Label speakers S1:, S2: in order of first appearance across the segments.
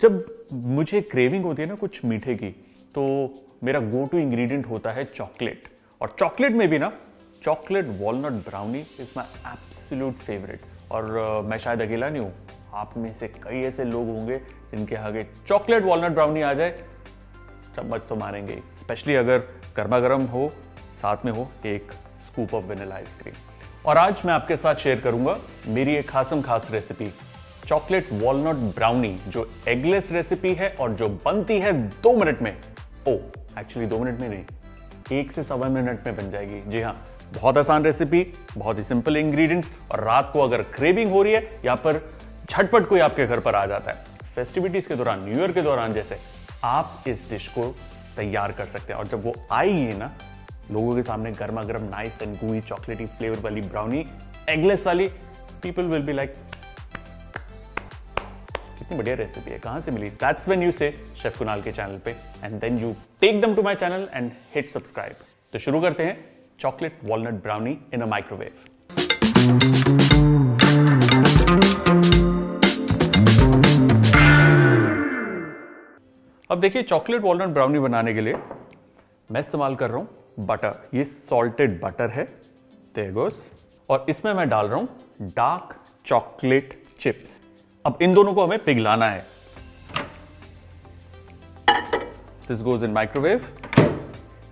S1: जब मुझे क्रेविंग होती है ना कुछ मीठे की, तो मेरा गो टू इंग्रेडिएंट होता है चॉकलेट। और चॉकलेट में भी ना chocolate walnut brownie is my absolute favourite. और मैं शायद अकेला नहीं हूं, आप में से कई ऐसे लोग होंगे जिनके आगे चॉकलेट वॉलनट ब्राउनी आ जाए चम्मच तो मारेंगे, स्पेशली अगर गर्मा गर्म हो, साथ में हो एक स्कूप ऑफ वेनिला आइसक्रीम। और आज मैं आपके साथ शेयर करूंगा मेरी एक खास रेसिपी, चॉकलेट वॉलनट ब्राउनी, जो एगलेस रेसिपी है और जो बनती है 2 मिनट में। एक्चुअली 2 मिनट में नहीं, 1 से सवा मिनट में बन जाएगी। जी हाँ, बहुत आसान रेसिपी, बहुत ही सिंपल इंग्रेडिएंट्स, और रात को अगर क्रेविंग हो रही है या पर झटपट कोई आपके घर पर आ जाता है फेस्टिविटीज के दौरान, न्यू ईयर के दौरान जैसे, आप इस डिश को तैयार कर सकते हैं। और जब वो आएगी ना लोगों के सामने गर्मा गर्म नाइस एंड गूई चॉकलेटी फ्लेवर वाली ब्राउनी, एगलेस वाली, पीपल विल बी लाइक कितनी बढ़िया रेसिपी है, कहां से मिली? That's when you say chef Kunal के चैनल पे, and then you take them to my channel and hit subscribe. तो शुरू करते हैं chocolate walnut brownie in a microwave. अब देखिए, चॉकलेट वॉलनट ब्राउनी बनाने के लिए मैं इस्तेमाल कर रहा हूं बटर। ये सॉल्टेड बटर है, देयर गोस। और इसमें मैं डाल रहा हूं डार्क चॉकलेट चिप्स। अब इन दोनों को हमें पिघलाना है। This goes in microwave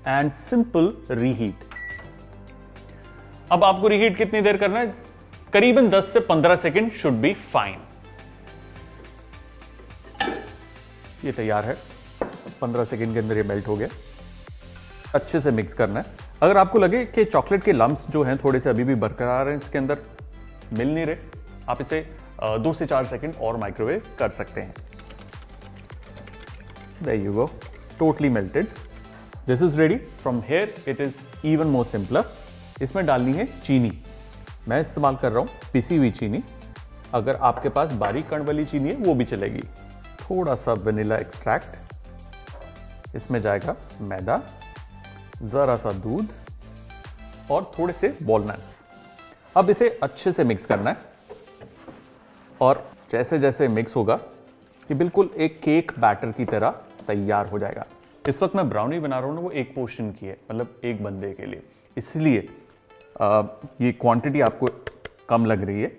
S1: and simple reheat. अब आपको रीहीट कितनी देर करना है? करीबन 10 से 15 सेकेंड शुड बी फाइन। ये तैयार है, 15 सेकेंड के अंदर ये मेल्ट हो गया। अच्छे से मिक्स करना है। अगर आपको लगे कि चॉकलेट के लम्स जो हैं थोड़े से अभी भी बरकरार हैं, इसके अंदर मिल नहीं रहे, आप इसे 2 से 4 सेकेंड और माइक्रोवेव कर सकते हैं। There you go, totally melted. This is ready. From here it is even more simpler. इसमें डालनी है चीनी। मैं इस्तेमाल कर रहा हूं पिसी हुई चीनी। अगर आपके पास बारीक कण वाली चीनी है वो भी चलेगी। थोड़ा सा वेनिला एक्सट्रैक्ट, इसमें जाएगा मैदा, जरा सा दूध और थोड़े से वॉलनट्स। अब इसे अच्छे से मिक्स करना है, और जैसे जैसे मिक्स होगा ये बिल्कुल एक केक बैटर की तरह तैयार हो जाएगा। इस वक्त मैं ब्राउनी बना रहा हूं ना, वो एक पोर्शन की है, मतलब एक बंदे के लिए, इसलिए ये क्वांटिटी आपको कम लग रही है।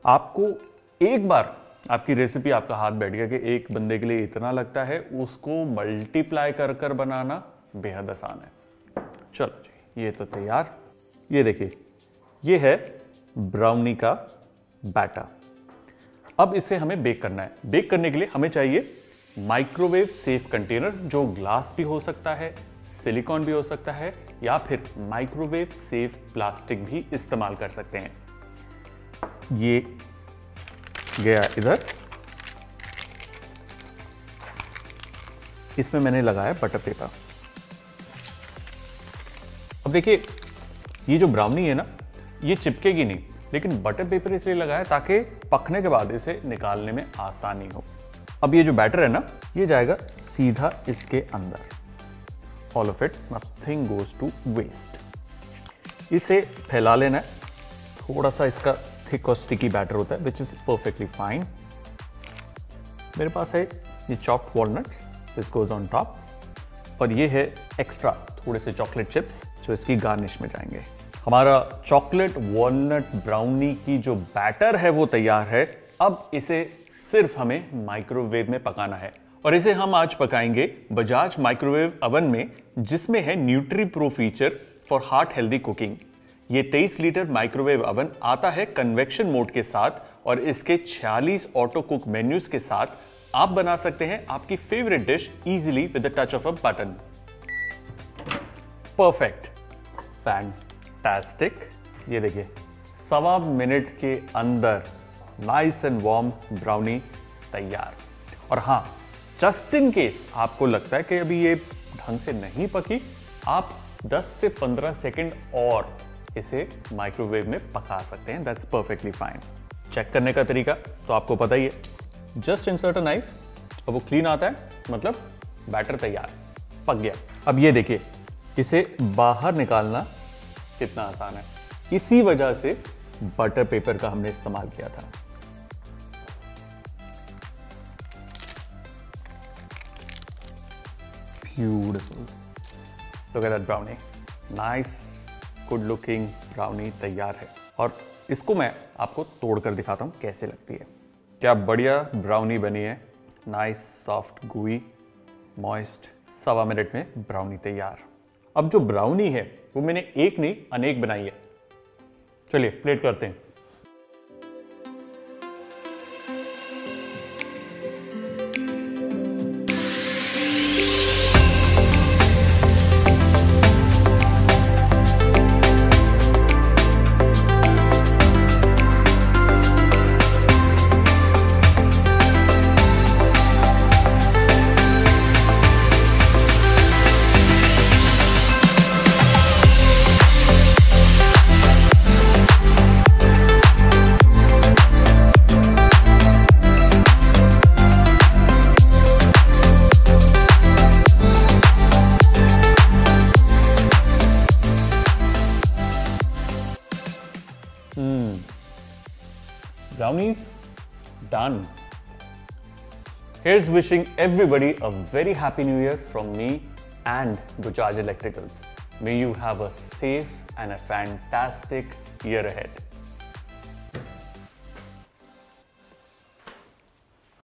S1: आपको एक बार आपकी रेसिपी, आपका हाथ बैठ गया कि एक बंदे के लिए इतना लगता है, उसको मल्टीप्लाई कर कर बनाना बेहद आसान है। चलो जी, ये तो तैयार। ये देखिए, ये है ब्राउनी का बैटर। अब इसे हमें बेक करना है। बेक करने के लिए हमें चाहिए माइक्रोवेव सेफ कंटेनर, जो ग्लास भी हो सकता है, सिलिकॉन भी हो सकता है, या फिर माइक्रोवेव सेफ प्लास्टिक भी इस्तेमाल कर सकते हैं। ये गया इधर, इसमें मैंने लगाया बटर पेपर। अब देखिए, ये जो ब्राउनी है ना, ये चिपकेगी नहीं, लेकिन बटर पेपर इसलिए लगाया ताकि पकने के बाद इसे निकालने में आसानी हो। अब ये जो बैटर है ना, ये जाएगा सीधा इसके अंदर। All of it, nothing goes to waste. इसे फैला लेना है। थोड़ा सा इसका थिक और स्टिकी बैटर होता है, विच इज परफेक्टली फाइन। मेरे पास है ये chopped walnuts, this goes on top. और ये है एक्स्ट्रा थोड़े से चॉकलेट चिप्स जो इसकी गार्निश में जाएंगे। हमारा चॉकलेट वॉलनट ब्राउनी की जो बैटर है वो तैयार है। अब इसे सिर्फ हमें माइक्रोवेव में पकाना है, और इसे हम आज पकाएंगे बजाज माइक्रोवेव अवन में, जिसमें है nutri pro feature for heart healthy cooking. ये 23 लीटर माइक्रोवेव अवन आता है कन्वेक्शन मोड के साथ, और इसके 46 ऑटो कुक मेन्यूज के साथ आप बना सकते हैं आपकी favourite dish easily with the touch of a button. Perfect, fantastic. ये देखिए, 1.25 मिनट के अंदर नाइस एंड वार्म ब्राउनी तैयार। और हाँ, जस्ट इन केस आपको लगता है कि अभी ये ढंग से नहीं पकी, आप 10 से 15 सेकंड और इसे माइक्रोवेव में पका सकते हैं। That's perfectly fine. चेक करने का तरीका तो आपको पता ही है, जस्ट इंसर्ट अ नाइफ और वो क्लीन आता है, मतलब बैटर तैयार, पक गया। अब ये देखिए, इसे बाहर निकालना कितना आसान है। इसी वजह से बटर पेपर का हमने इस्तेमाल किया था। Beautiful. Look at that brownie. Nice, good looking brownie तैयार है। और इसको मैं आपको तोड़कर दिखाता हूँ कैसे लगती है। क्या बढ़िया ब्राउनी बनी है। Nice, soft, gooey, moist. 1.25 minute में ब्राउनी तैयार। अब जो ब्राउनी है वो मैंने एक नहीं अनेक बनाई है। चलिए प्लेट करते हैं। Brownies done. Here's wishing everybody a very happy new year from me and Bajaj Electricals. May you have a safe and a fantastic year ahead.